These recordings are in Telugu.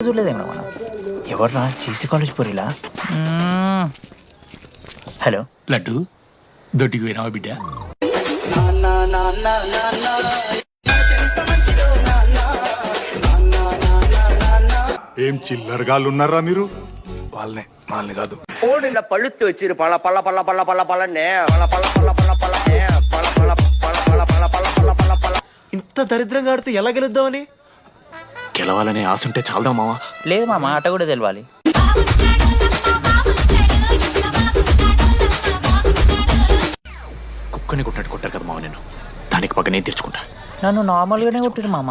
చూడలేదేమో మనం. ఎవర్రా చీసీ కాలేజ్ పోరిలా? హలో లడ్డు దొడ్డికి పోయినావా బిడ్డ? ఏం చిల్లరగాళ్ళు ఉన్నారా మీరు? వాళ్ళని కాదు. కోడిన పళ్ళుత్తి వచ్చిరు పళ్ళ పళ్ళ పళ్ళ పళ్ళ పళ్ళ పళ్ళనే పళ్ళ పళ్ళ పళ్ళ పళ్ళ పళ్ళనే పళ్ళ పళ్ళ పళ్ళ పళ్ళ పళ్ళ పళ్ళ పళ్ళ పళ్ళ పళ్ళ. ఇంత దరిద్రంగా ఆడితే ఎలా గెలుద్దామని? గెలవాలనే ఆశ ఉంటే చాలదా మావా? లేదు మామ, ఆట కూడా తెలవాలి. కుక్కని కొట్టినట్టు కొట్టారు కదా మావ, నేను దానికి పక్క నేను తెచ్చుకుంటా. నన్ను నార్మల్ గానే కొట్టిరు మామ.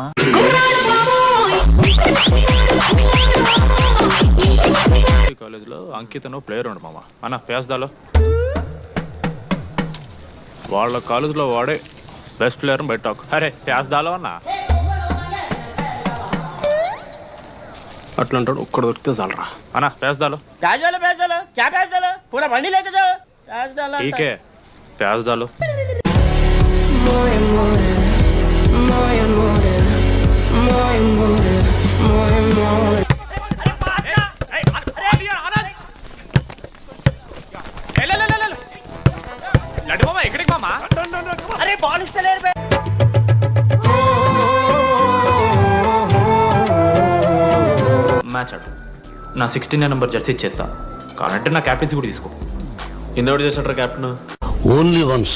కాలేజీలో అంకితను ప్లేయర్ ఉండు మామ, అన్న పేస్దాలో వాళ్ళ కాలేజీలో వాడే బెస్ట్ ప్లేయర్ బయట టాక్. అరే పేస్దాలో అన్న అట్లా అంటాడు. ఒక్కడ దొరికితే చాలరా అన్న పేస్దాలో. ప్యాజాలు ప్యాజాలు క్యా ప్యాజాలు పూరా బండి లేక జాओ ప్యాజాలు. ఠీకే పేస్దాలో. ఎక్కడికి మామా? అరే బాల్ ఇస్తలేరు బే. మ్యాచ్ ఆడు. నా 16 నెంబర్ జెర్సీ ఇచ్చేస్తా, కానంటే నా క్యాప్టెన్సీ కూడా తీసుకో. ఇందోటి చేసినట్రా captain? Only once.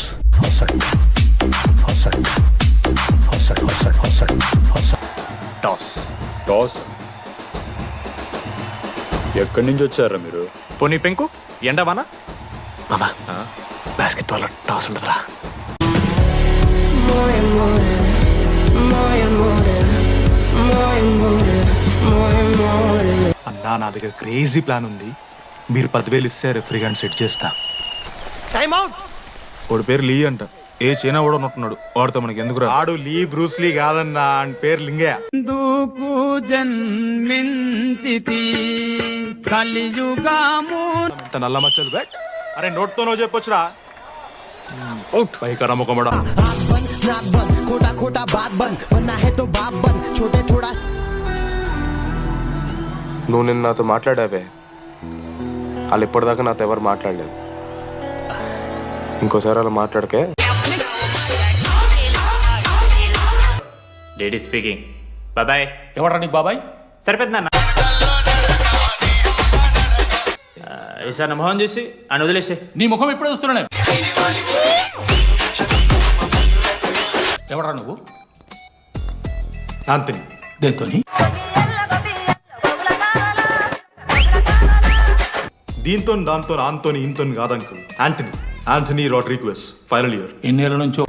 Toss. Toss ఎక్కడి నుంచి వచ్చారా మీరు? పోనీ పెంకు ఎండవానా? మామా బాస్కెట్ బాల్ టాస్ ఉంటుందిరా. అన్నా నా దగ్గర క్రేజీ ప్లాన్ ఉంది. మీరు 10,000 ఇస్తే రెఫ్రీ గాని సెట్ చేస్తా. Time out. వాడి పేరు లీ అంట. ఏ చైనా కూడా ఉంటున్నాడు. వాడితో మనకి ఎందుకు రా? ఆడు లీ బ్రూస్ లీ కాదన్నా, అని పేరు లింగయ్య. ఇంత నల్ల మచ్చలు బెట్. అరే నోట్తో నో చెప్పొచ్చురా. పైకరా ముఖమడా. నువ్వు నిన్న నాతో మాట్లాడావే, వాళ్ళు ఇప్పటిదాకా నాతో ఎవరు మాట్లాడలేదు. ఇంకోసారి అలా మాట్లాడకే. Daddy speaking. బాబాయ్. ఎవరా నీకు బాబాయ్? సరిపోతుంది అన్న. ఈసారి నా మొహం చూసి అని వదిలేసే. నీ ముఖం ఎప్పుడు చూస్తున్నా నేను. ఎవరా నువ్వు? ఆంథనీ. దేంతోని? దీంతో దాంతో ఆంతోని ఇంతోని కాదంకు. Anthony Rodrigues, final year. ఎన్నేళ్ళ నుంచో